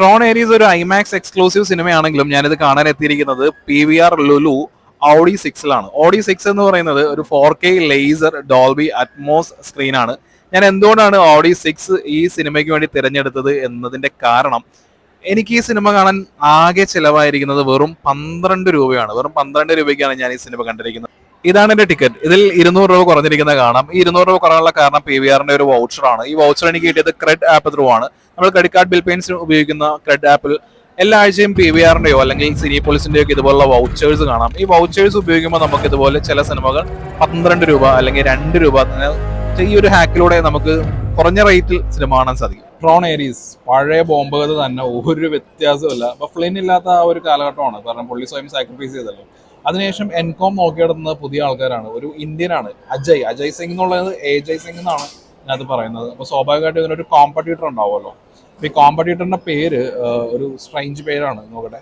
Tron Aries ഒരു IMAX exclusive സിനിമയാണെങ്കിലും ഞാനിത് കാണാൻ എത്തിയിരിക്കുന്നത് PVR ലുലു ഓഡി 6ലാണ്. ഓഡി 6 എന്ന് പറയുന്നത് ഒരു 4K ലേസർ ഡോൾബി അറ്റ്മോസ് സ്ക്രീനാണ്. ഞാൻ എന്തുകൊണ്ടാണ് ഓഡി 6 ഈ സിനിമയ്ക്ക് വേണ്ടി തിരഞ്ഞെടുത്തത് എന്നതിന്റെ കാരണം, എനിക്ക് ഈ സിനിമ കാണാൻ ആകെ ചിലവായിരിക്കുന്നത് വെറും 12 രൂപയാണ്. വെറും 12 രൂപയ്ക്കാണ് ഞാൻ ഈ സിനിമ കണ്ടിരിക്കുന്നത്. ഇതാണ് എന്റെ ടിക്കറ്റ്. ഇതിൽ 200 രൂപ കുറഞ്ഞിരിക്കുന്നത് കാണാം. ഈ 200 രൂപ കുറയാനുള്ള കാരണം PVRന്റെ ഒരു വൗച്ചറാണ്. ഈ വൗച്ചർ എനിക്ക് കിട്ടിയത് ക്രെഡ് ആപ്പ് ത്രൂ ആണ്. നമ്മൾ ക്രെഡിറ്റ് കാർഡ് ബിൽ പേയ്മെന്റ്സ് ഉപയോഗിക്കുന്ന ക്രെഡ് ആപ്പിൽ എല്ലാ ആഴ്ചയും PVRന്റെയോ അല്ലെങ്കിൽ സിനിപോളിസിന്റെയോ ഒക്കെ ഇതുപോലുള്ള വൗച്ചേഴ്സ് കാണാം. ഈ വൗച്ചേഴ്സ് ഉപയോഗിക്കുമ്പോൾ നമുക്ക് ഇതുപോലെ ചില സിനിമകൾ 12 രൂപ അല്ലെങ്കിൽ 2 രൂപ ഈ ഒരു ഹാക്കിലൂടെ നമുക്ക് കുറഞ്ഞ റേറ്റിൽ സിനിമ കാണാൻ സാധിക്കും. ട്രോൺ ഏരീസ് പഴയ ബോംബുകൾ തന്നെ ഒരു വ്യത്യാസമില്ല. അപ്പൊ ഫ്ലിൻ ഇല്ലാത്ത ആ ഒരു കാലഘട്ടമാണ്. കാരണം പുള്ളി സ്വയം സാക്രിഫൈസ് ചെയ്തല്ലോ. അതിനുശേഷം എൻകോം നോക്കിയെടുക്കുന്ന പുതിയ ആൾക്കാരാണ്. ഒരു ഇന്ത്യനാണ് അജയ് സിംഗ് എന്നുള്ളത് AJ സിംഗ് എന്നാണ് ഞാനത് പറയുന്നത്. അപ്പൊ സ്വാഭാവികമായിട്ടും ഇതിനൊരു കോമ്പറ്റീറ്റർ ഉണ്ടാവുമല്ലോ. അപ്പൊ ഈ കോമ്പറ്റീറ്ററിന്റെ പേര് ഒരു സ്ട്രേഞ്ച് പേരാണ്. നോക്കട്ടെ,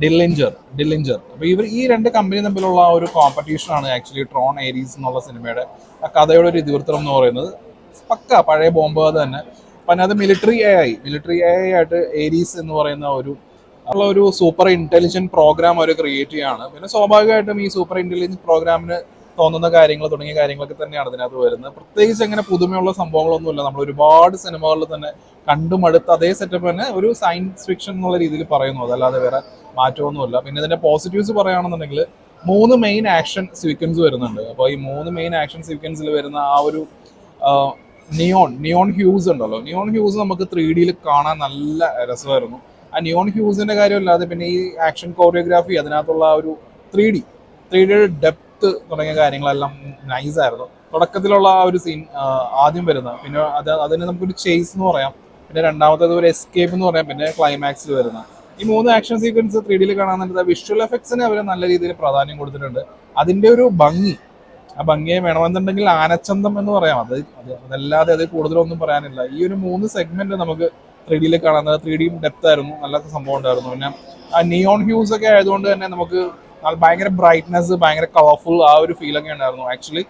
ഡില്ലിഞ്ചർ. അപ്പൊ ഈ രണ്ട് കമ്പനി തമ്മിലുള്ള ഒരു കോമ്പറ്റീഷൻ ആണ് ആക്ച്വലി ട്രോൺ ഏരീസ് എന്നുള്ള സിനിമയുടെ ആ കഥയുടെ ഒരു ഇതിവൃത്തം എന്ന് പറയുന്നത്. പക്ക പഴയ ബോംബ് തന്നെ. അപ്പൊ അതിനകത്ത് മിലിറ്ററി AI ആയിട്ട് ഏരീസ് എന്ന് പറയുന്ന ഒരു സൂപ്പർ ഇന്റലിജന്റ് പ്രോഗ്രാം അവർ ക്രിയേറ്റ് ചെയ്യാണ്. പിന്നെ സ്വാഭാവികമായിട്ടും ഈ സൂപ്പർ ഇന്റലിജന്റ് പ്രോഗ്രാമിന് തോന്നുന്ന കാര്യങ്ങൾ തുടങ്ങിയ കാര്യങ്ങളൊക്കെ തന്നെയാണ് ഇതിനകത്ത് വരുന്നത്. പ്രത്യേകിച്ച് അങ്ങനെ പുതുമയുള്ള സംഭവങ്ങളൊന്നുമില്ല. നമ്മൾ ഒരുപാട് സിനിമകളിൽ തന്നെ കണ്ടുമടുത്ത അതേ സെറ്റപ്പ് തന്നെ ഒരു സയൻസ് ഫിക്ഷൻ എന്നുള്ള രീതിയിൽ പറയുന്നു. അതല്ലാതെ വേറെ മാറ്റമൊന്നുമില്ല. പിന്നെ ഇതിന്റെ പോസിറ്റീവ്സ് പറയുകയാണെന്നുണ്ടെങ്കിൽ 3 മെയിൻ ആക്ഷൻ സീക്വൻസ് വരുന്നുണ്ട്. അപ്പോൾ ഈ 3 മെയിൻ ആക്ഷൻ സീക്വൻസിൽ വരുന്ന ആ ഒരു നിയോൺ ഹ്യൂസ് ഉണ്ടല്ലോ, നിയോൺ ഹ്യൂസ് നമുക്ക് 3Dയിൽ കാണാൻ നല്ല രസമായിരുന്നു. ആ നിയോൺ ഹ്യൂസിന്റെ കാര്യമല്ലാതെ പിന്നെ ഈ ആക്ഷൻ കോറിയോഗ്രാഫി, അതിനകത്തുള്ള ആ ഒരു 3Dയുടെ ഡെപ്ത് തുടങ്ങിയ കാര്യങ്ങളെല്ലാം നൈസായിരുന്നു. തുടക്കത്തിലുള്ള ആ ഒരു സീൻ ആദ്യം വരുന്ന, പിന്നെ അതിന് നമുക്കൊരു ചേസ് എന്ന് പറയാം, പിന്നെ രണ്ടാമത്തേത് ഒരു എസ്കേപ്പ് എന്ന് പറയാം, പിന്നെ ക്ലൈമാക്സിൽ വരുന്ന ഈ 3 ആക്ഷൻ സീക്വൻസ് 3Dയിൽ കാണാൻ വിഷ്വൽ എഫക്ട്സിന് അവർ നല്ല രീതിയിൽ പ്രാധാന്യം കൊടുത്തിട്ടുണ്ട്. അതിന്റെ ഒരു ആ ഭംഗിയെ വേണമെന്നുണ്ടെങ്കിൽ ആനച്ചന്തം എന്ന് പറയാം. അതല്ലാതെ അത് കൂടുതലൊന്നും പറയാനില്ല. ഈ ഒരു 3 സെഗ്മെന്റ് നമുക്ക് 3Dയിൽ കാണാൻ 3D ഡെപ്ത് ആയിരുന്നു, നല്ല സംഭവം ഉണ്ടായിരുന്നു. പിന്നെ ആ നിയോൺ ഹ്യൂസ് ഒക്കെ ആയതുകൊണ്ട് തന്നെ നമുക്ക് ഭയങ്കര ബ്രൈറ്റ്നെസ്, ഭയങ്കര കളർഫുൾ ആ ഒരു ഫീലൊക്കെ ഉണ്ടായിരുന്നു. ആക്ച്വലി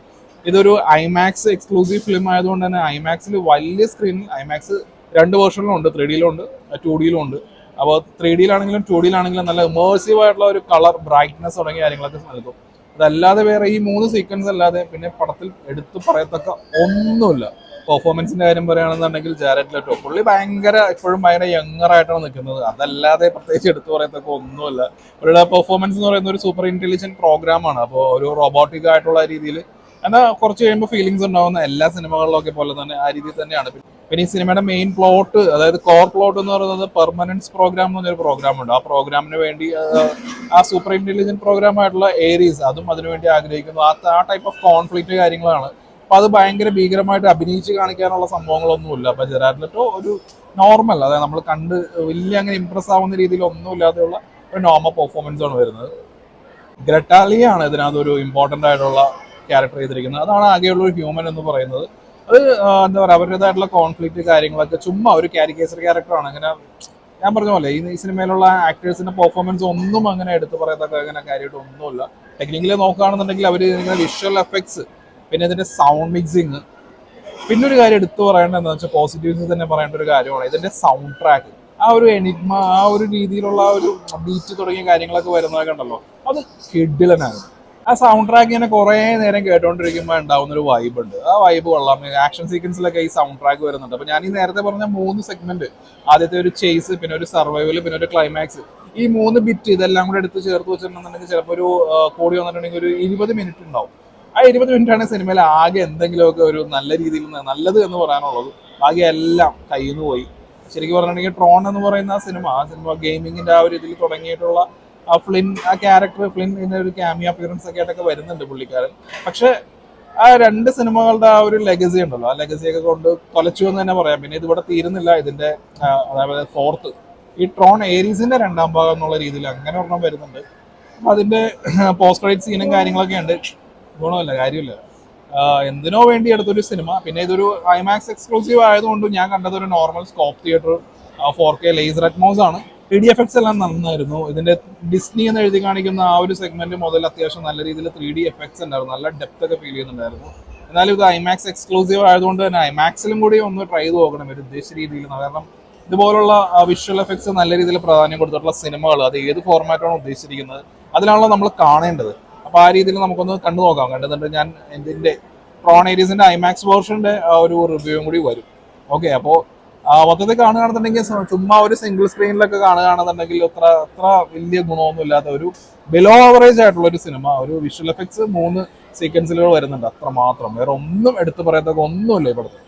ഇതൊരു ഐമാക്സ് എക്സ്ക്ലൂസീവ് ഫിലിം ആയതുകൊണ്ട് തന്നെ ഐമാക്സിൽ വലിയ സ്ക്രീനിൽ, ഐമാക്സ് 2 വേർഷനിലും ഉണ്ട്, 3Dയിലും ഉണ്ട് 2Dയിലും ഉണ്ട്. അപ്പോൾ 3Dയിലാണെങ്കിലും 2Dയിലാണെങ്കിലും നല്ല ഇമേഴ്സീവ് ആയിട്ടുള്ള ഒരു കളർ, ബ്രൈറ്റ്നെസ് തുടങ്ങിയ കാര്യങ്ങളൊക്കെ നൽകും. അതല്ലാതെ വേറെ ഈ 3 സീക്വൻസ് അല്ലാതെ പിന്നെ പടത്തിൽ എടുത്തു പറയത്തക്ക ഒന്നുമില്ല. പെർഫോമൻസിന്റെ കാര്യം പറയുകയാണെന്നുണ്ടെങ്കിൽ ജാരഡ് ലെറ്റോ പുള്ളി ഇപ്പോഴും ഭയങ്കര യങ്ങറായിട്ടാണ് നിൽക്കുന്നത്. അതല്ലാതെ പ്രത്യേകിച്ച് എടുത്തു പറയത്തക്ക ഒന്നുമില്ല. അവരുടെ പെർഫോമൻസ് എന്ന് പറയുന്ന ഒരു സൂപ്പർ ഇന്റലിജന്റ് പ്രോഗ്രാമാണ്. അപ്പോൾ ഒരു റോബോട്ടിക് ആയിട്ടുള്ള രീതിയിൽ എന്നാൽ കുറച്ച് കഴിയുമ്പോൾ ഫീലിങ്സ് ഉണ്ടാവുന്ന എല്ലാ സിനിമകളിലൊക്കെ പോലെ തന്നെ ആ രീതിയിൽ തന്നെയാണ്. പിന്നെ ഈ സിനിമയുടെ മെയിൻ പ്ലോട്ട്, അതായത് കോർ പ്ലോട്ട് എന്ന് പറയുന്നത് പെർമനൻസ് പ്രോഗ്രാം എന്ന് പറഞ്ഞൊരു പ്രോഗ്രാം ഉണ്ട്. ആ പ്രോഗ്രാമിന് വേണ്ടി ആ സൂപ്പർ ഇന്റലിജന്റ് പ്രോഗ്രാം ആയിട്ടുള്ള ഏരീസ് അതും അതിനുവേണ്ടി ആഗ്രഹിക്കുന്നു. ആ ടൈപ്പ് ഓഫ് കോൺഫ്ലിക്റ്റ് കാര്യങ്ങളാണ്. അപ്പൊ അത് ഭയങ്കര ഭീകരമായിട്ട് അഭിനയിച്ച് കാണിക്കാനുള്ള സംഭവങ്ങളൊന്നുമില്ല. അപ്പൊ ജെറാർഡ് ലെറ്റോ ഒരു നോർമൽ, അതായത് നമ്മൾ കണ്ട് വലിയ അങ്ങനെ ഇംപ്രസ് ആവുന്ന രീതിയിൽ ഒന്നുമില്ലാതെയുള്ള ഒരു നോർമൽ പെർഫോമൻസ് ആണ് വരുന്നത്. ഗ്രറ്റാലിയാണ് ഇതിനകത്ത് ഒരു ഇമ്പോർട്ടന്റ് ആയിട്ടുള്ള ക്യാരക്ടർ ചെയ്തിരിക്കുന്നത്. അതാണ് ആകെയുള്ള ഒരു ഹ്യൂമൻ എന്ന് പറയുന്നത്. അത് എന്താ പറയുക, അവരുടേതായിട്ടുള്ള കോൺഫ്ലിക്റ്റ് കാര്യങ്ങളൊക്കെ ചുമ്മാ ഒരു കാരിക്കേച്ചർ ക്യാരക്ടറാണ്. അങ്ങനെ ഞാൻ പറഞ്ഞ പോലെ ഈ സിനിമയിലുള്ള ആക്ടേഴ്സിന്റെ പെർഫോമൻസ് ഒന്നും അങ്ങനെ എടുത്തു പറയത്തക്ക അങ്ങനെ കാര്യമായിട്ട് ഒന്നുമില്ല. ടെക്നിക്കലി നോക്കുകയാണെന്നുണ്ടെങ്കിൽ അവർ ഇങ്ങനെ വിഷ്വൽ എഫക്ട്സ്, പിന്നെ ഇതിന്റെ സൗണ്ട് മിക്സിങ്, പിന്നെ ഒരു കാര്യം എടുത്തു പറയേണ്ടത് എന്താ വെച്ചാൽ പോസിറ്റീവ്സ് തന്നെ പറയേണ്ട ഒരു കാര്യമാണ് ഇതിന്റെ സൗണ്ട് ട്രാക്ക്. ആ ഒരു എനിഗ്മ, ആ ഒരു രീതിയിലുള്ള ആ ഒരു ബീറ്റ് തുടങ്ങിയ കാര്യങ്ങളൊക്കെ വരുന്നതൊക്കെ ഉണ്ടല്ലോ, അത് കിഡിലനാണ്. ആ സൗണ്ട് ട്രാക്ക് ഇങ്ങനെ കുറെ നേരം കേട്ടോണ്ടിരിക്കുമ്പോൾ ഉണ്ടാവുന്ന ഒരു വൈബ് ഉണ്ട്. ആ വൈബ് കൊള്ളാം. ആക്ഷൻ സീക്വൻസിലൊക്കെ ഈ സൗണ്ട് ട്രാക്ക് വരുന്നുണ്ട്. അപ്പൊ ഞാൻ ഈ നേരത്തെ പറഞ്ഞ 3 സെഗ്മെന്റ്, ആദ്യത്തെ ഒരു ചേസ്, പിന്നെ ഒരു സർവൈവൽ, പിന്നെ ഒരു ക്ലൈമാക്സ്, ഈ 3 ബിറ്റ് ഇതെല്ലാം കൂടെ എടുത്ത് ചേർത്ത് വെച്ചിട്ടുണ്ടെന്നുണ്ടെങ്കിൽ ചിലപ്പോൾ ഒരു കൂടി വന്നിട്ടുണ്ടെങ്കിൽ ഒരു 20 മിനിറ്റ് ഉണ്ടാവും. ആ 20 മിനിറ്റാണ് സിനിമയിൽ ആകെ എന്തെങ്കിലുമൊക്കെ ഒരു നല്ല രീതിയിൽ നല്ലത് എന്ന് പറയാനുള്ളത്. ബാക്കി എല്ലാം കയ്യിൽ നിന്ന് പോയി. ശരിക്കും പറഞ്ഞിട്ടുണ്ടെങ്കിൽ ട്രോൺ എന്ന് പറയുന്ന ആ സിനിമ ഗെയിമിങ്ങിന്റെ ആ ഒരു ഇതിൽ തുടങ്ങിയിട്ടുള്ള ആ ക്യാരക്ടർ ഇതിന്റെ ഒരു ക്യാമിയോ അപ്പിയറൻസ് ഒക്കെ ആയിട്ടൊക്കെ വരുന്നുണ്ട് പുള്ളിക്കാരൻ. പക്ഷെ ആ 2 സിനിമകളുടെ ആ ഒരു ലെഗസി ഉണ്ടല്ലോ, ആ ലെഗസിയൊക്കെ കൊണ്ട് തൊലച്ചു എന്ന് തന്നെ പറയാം. പിന്നെ ഇതിവിടെ തീരുന്നില്ല. ഇതിന്റെ അതായത് 4th ഈ ട്രോൺ ഏരീസിന്റെ 2ാം ഭാഗം എന്നുള്ള രീതിയിൽ അങ്ങനെ ഒരെണ്ണം വരുന്നുണ്ട്. അതിന്റെ പോസ്റ്റ് ക്രെഡിറ്റ് സീനും കാര്യങ്ങളൊക്കെ ഉണ്ട്. ഗുണമില്ല, കാര്യമില്ല. എന്തിനോ വേണ്ടി എടുത്തൊരു സിനിമ. പിന്നെ ഇതൊരു ഐമാക്സ് എക്സ്ക്ലൂസീവ് ആയതുകൊണ്ട് ഞാൻ കണ്ടത് ഒരു normal scope theatre 4K laser Atmos ആണ്. 3D എഫക്ട്സ് എല്ലാം നന്നായിരുന്നു. ഇതിന്റെ ഡിസ്നി എന്ന് എഴുതി കാണിക്കുന്ന ആ ഒരു സെഗ്മെന്റ് മുതൽ അത്യാവശ്യം നല്ല രീതിയിൽ 3D എഫക്ട്സ് ഉണ്ടായിരുന്നു. നല്ല ഡെപ്ത് ഒക്കെ ഫീൽ ചെയ്യുന്നുണ്ടായിരുന്നു. എന്നാലും ഇത് ഐമാക്സ് എക്സ്ക്ലൂസീവ് ആയതുകൊണ്ട് തന്നെ ഐമാക്സിലും കൂടി ഒന്ന് ട്രൈ ചെയ്ത് നോക്കണം ഒരു ഉദ്ദേശ രീതിയിൽ. കാരണം ഇതുപോലുള്ള വിഷ്വൽ എഫക്ട്സ് നല്ല രീതിയിൽ പ്രാധാന്യം കൊടുത്തിട്ടുള്ള സിനിമകൾ അത് ഏത് ഫോർമാറ്റാണ് ഉദ്ദേശിച്ചിരിക്കുന്നത് അതിലാണല്ലോ നമ്മൾ കാണേണ്ടത്. അപ്പൊ ആ രീതിയിൽ നമുക്കൊന്ന് കണ്ടു നോക്കാം. കണ്ടെന്നുണ്ട് ഞാൻ ഇതിന്റെ ട്രോൺ ഏരീസിന്റെ ഐമാക്സ് വേർഷന്റെ ഒരു റിവ്യൂവും കൂടി വരും. ഓക്കെ, അപ്പോൾ മൊത്തത്തിൽ കാണുകയാണെന്നുണ്ടെങ്കിൽ ചുമ്മാ ഒരു സിംഗിൾ സ്ക്രീനിലൊക്കെ കാണുകയാണെന്നുണ്ടെങ്കിൽ അത്ര വലിയ ഗുണമൊന്നും ഇല്ലാത്ത ഒരു ബിലോ ആവറേജ് ആയിട്ടുള്ള ഒരു സിനിമ. ഒരു വിഷ്വൽ എഫക്ട്സ് 3 സീക്വൻസുകൾ വരുന്നുണ്ട്, അത്ര മാത്രം. വേറെ ഒന്നും എടുത്തു പറയത്തക്ക ഒന്നുമില്ല ഇവിടുത്തെ.